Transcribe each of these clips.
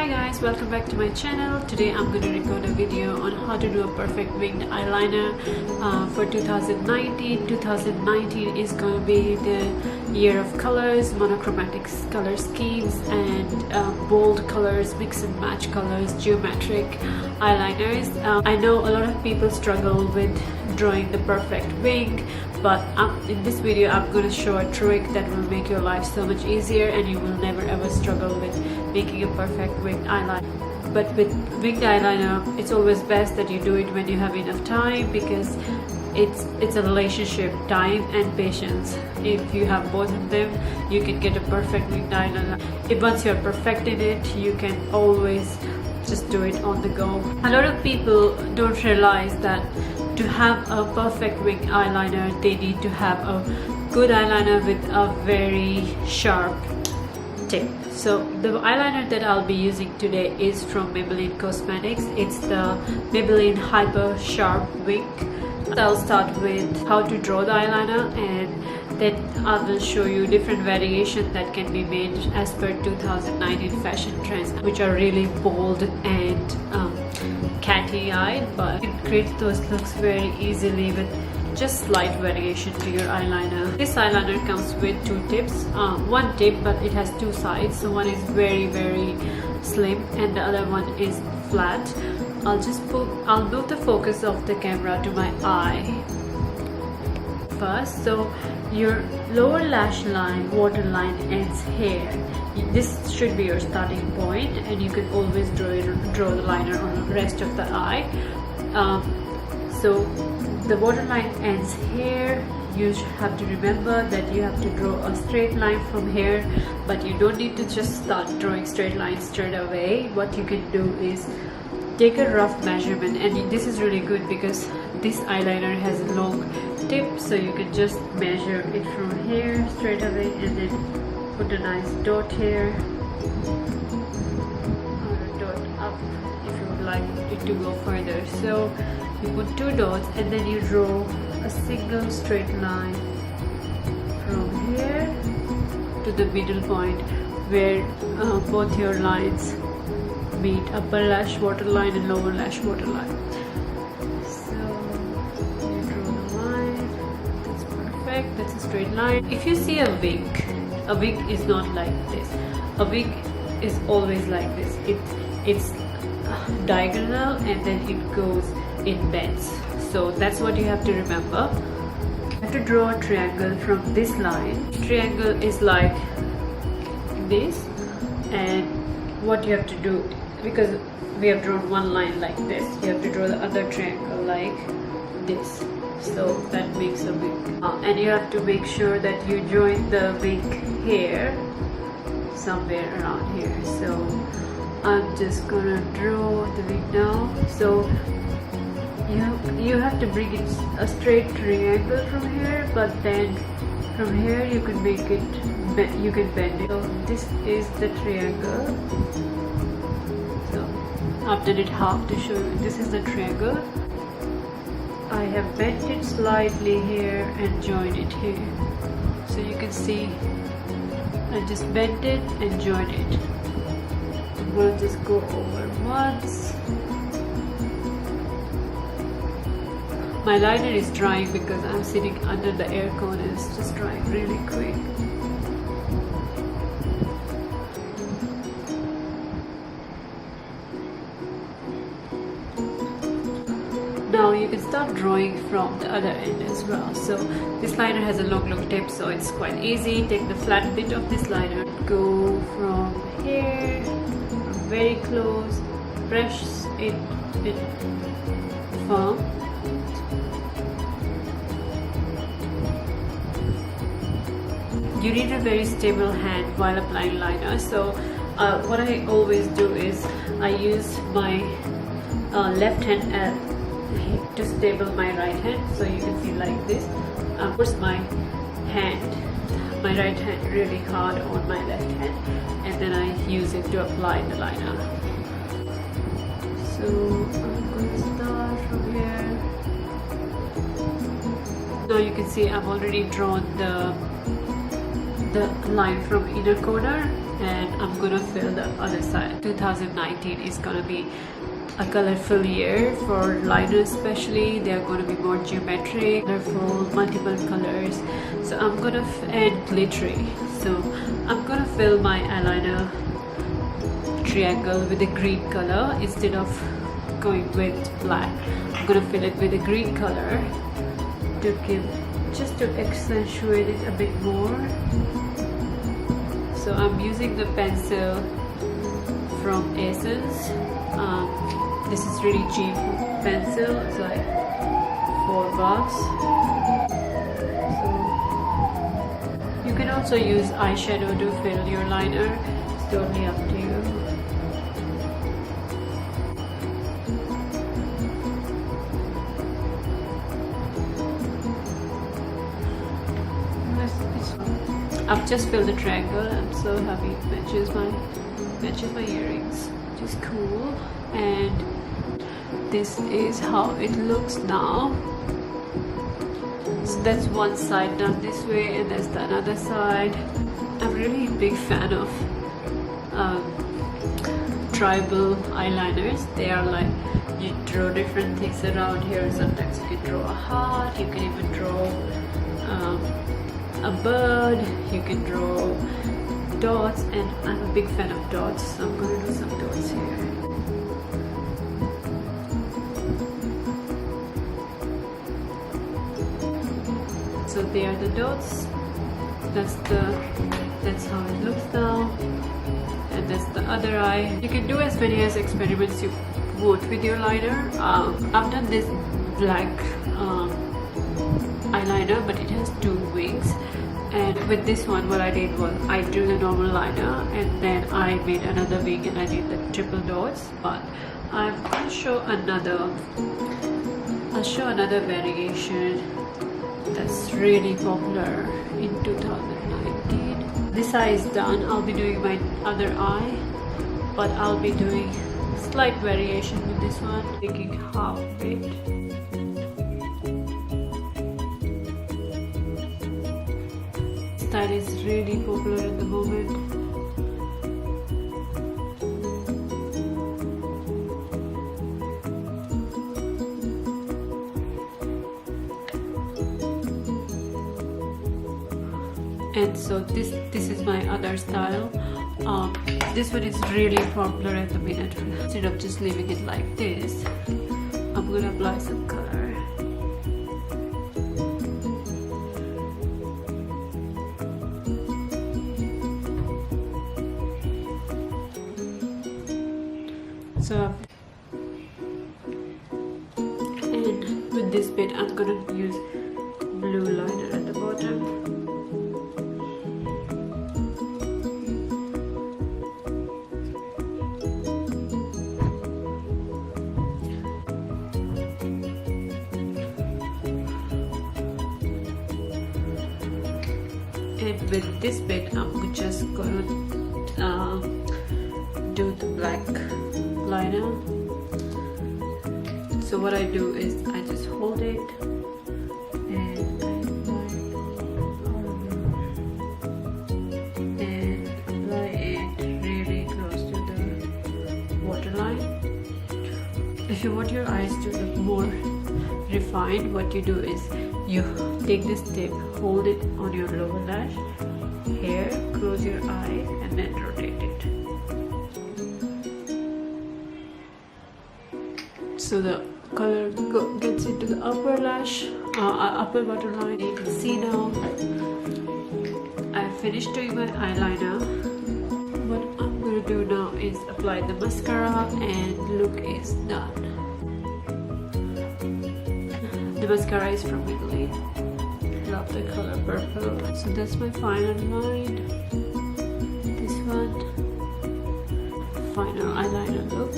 Hi guys, welcome back to my channel. Today I'm going to record a video on how to do a perfect winged eyeliner for 2019. 2019 is going to be the year of colors, monochromatic color schemes and bold colors, mix and match colors, geometric eyeliners. I know a lot of people struggle with drawing the perfect wing, but in this video I'm going to show a trick that will make your life so much easier and you will never ever struggle with making a perfect winged eyeliner. But with winged eyeliner, it's always best that you do it when you have enough time, because it's a relationship, time and patience. If you have both of them, you can get a perfect winged eyeliner. If once you're perfect in it, you can always just do it on the go. A lot of people don't realize that to have a perfect winged eyeliner, they need to have a good eyeliner with a very sharp tip. So the eyeliner that I'll be using today is from Maybelline Cosmetics. It's the Maybelline Hyper Sharp Wing. I'll start with how to draw the eyeliner, and then I will show you different variations that can be made as per 2019 fashion trends, which are really bold and catty-eyed, but you can create those looks very easily with just slight variation to your eyeliner. This eyeliner comes with two tips, one tip, but it has two sides. So one is very slim and the other one is flat. I'll move the focus of the camera to my eye first. So your lower lash line, waterline ends here. This should be your starting point, and you can always draw the liner on the rest of the eye. So the waterline ends here. You have to remember that you have to draw a straight line from here, but you don't need to just start drawing straight lines straight away. What you can do is take a rough measurement, and this is really good because this eyeliner has a long tip, so you can just measure it from here straight away and then put a nice dot here or a dot up if you would like it to go further. So you put two dots and then you draw a single straight line from here to the middle point where both your lines meet, upper lash waterline and lower lash waterline. So you draw the line. That's perfect. That's a straight line. If you see a wing is not like this. A wing is always like this. It's diagonal and then it goes in bends. So that's what you have to remember. You have to draw a triangle from this line. Triangle is like this, and what you have to do, because we have drawn one line like this, you have to draw the other triangle like this. So that makes a wing. And you have to make sure that you join the wing here, somewhere around here. So I'm just gonna draw the wing now. So you have to bring it a straight triangle from here, but then from here you can make it, you can bend it. So this is the triangle. So I've done it half to show you. This is the triangle. I have bent it slightly here and joined it here. So you can see I just bent it and joined it. We'll just go over once. My liner is drying because I'm sitting under the air con and it's just drying really quick. Now you can start drawing from the other end as well. So this liner has a long tip, so it's quite easy. Take the flat bit of this liner, go from here, from very close, press it firm. You need a very stable hand while applying liner. So what I always do is I use my left hand to stable my right hand. So you can see like this. I push my right hand really hard on my left hand, and then I use it to apply the liner. So I'm going to start from here. Now you can see I've already drawn the the line from inner corner, and I'm gonna fill the other side. 2019 is gonna be a colorful year for liners, especially. They are going to be more geometric, colorful, multiple colors. So I'm gonna and glittery. So I'm gonna fill my eyeliner triangle with a green color instead of going with black. I'm gonna fill it with a green color to give, just to accentuate it a bit more. So I'm using the pencil from Essence. This is really cheap pencil. It's like $4. So you can also use eyeshadow to fill your liner. It's totally up to you. I've just filled the triangle. I'm so happy it matches my earrings, which is cool. And this is how it looks now. So that's one side done this way, and that's the another side. I'm really a big fan of tribal eyeliners. They are like, you draw different things around here. Sometimes you can draw a heart, you can even draw a bird, you can draw dots, and I'm a big fan of dots, so I'm going to do some dots here. So there are the dots. That's how it looks now. And that's the other eye. You can do as many as experiments you want with your liner. I've done this black eyeliner, but it has 2 wings. And with this one, what I did was I drew the normal liner, and then I made another wing and I did the triple dots. But I'm gonna show another. I'll show another variation that's really popular in 2019. This eye is done. I'll be doing my other eye, but I'll be doing slight variation with this one, taking half of it. This style is really popular at the moment. And so this is my other style. This one is really popular at the minute. Instead of just leaving it like this, I'm gonna apply some color. So, and with this bit, I'm gonna use blue liner at the bottom. And with this bit, I'm just gonna do the black liner. So what I do is I just hold it and I apply it really close to the waterline. If you want your eyes to look more refined, what you do is you take this tip, hold it on your lower lash, here, close your eyes, and then rotate it. So the color gets into the upper lash, upper waterline. You can see now I finished doing my eyeliner. What I'm going to do now is apply the mascara, and look is done. The mascara is from Italy. Love the color purple. So that's my final line. This one. Final eyeliner look.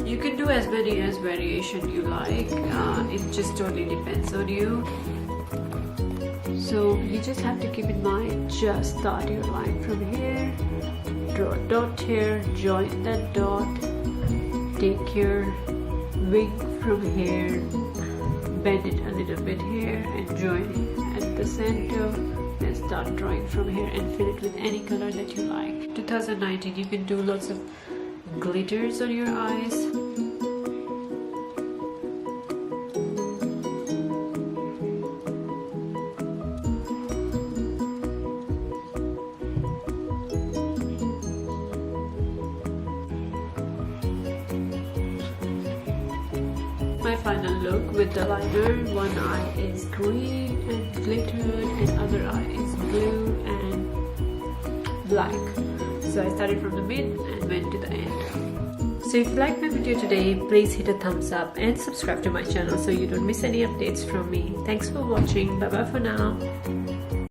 You can do as many as variation you like. It just totally depends on you. So you just have to keep in mind, just start your line from here. Draw a dot here, join that dot. Take your wing from here, bend it a little bit here and join at the center, and start drawing from here and fill it with any color that you like. 2019, you can do lots of glitters on your eyes. My final look with the liner, one eye is green and glittered and other eye is blue and black. So I started from the mid and went to the end. So if you like my video today, please hit a thumbs up and subscribe to my channel so you don't miss any updates from me. Thanks for watching. Bye bye for now.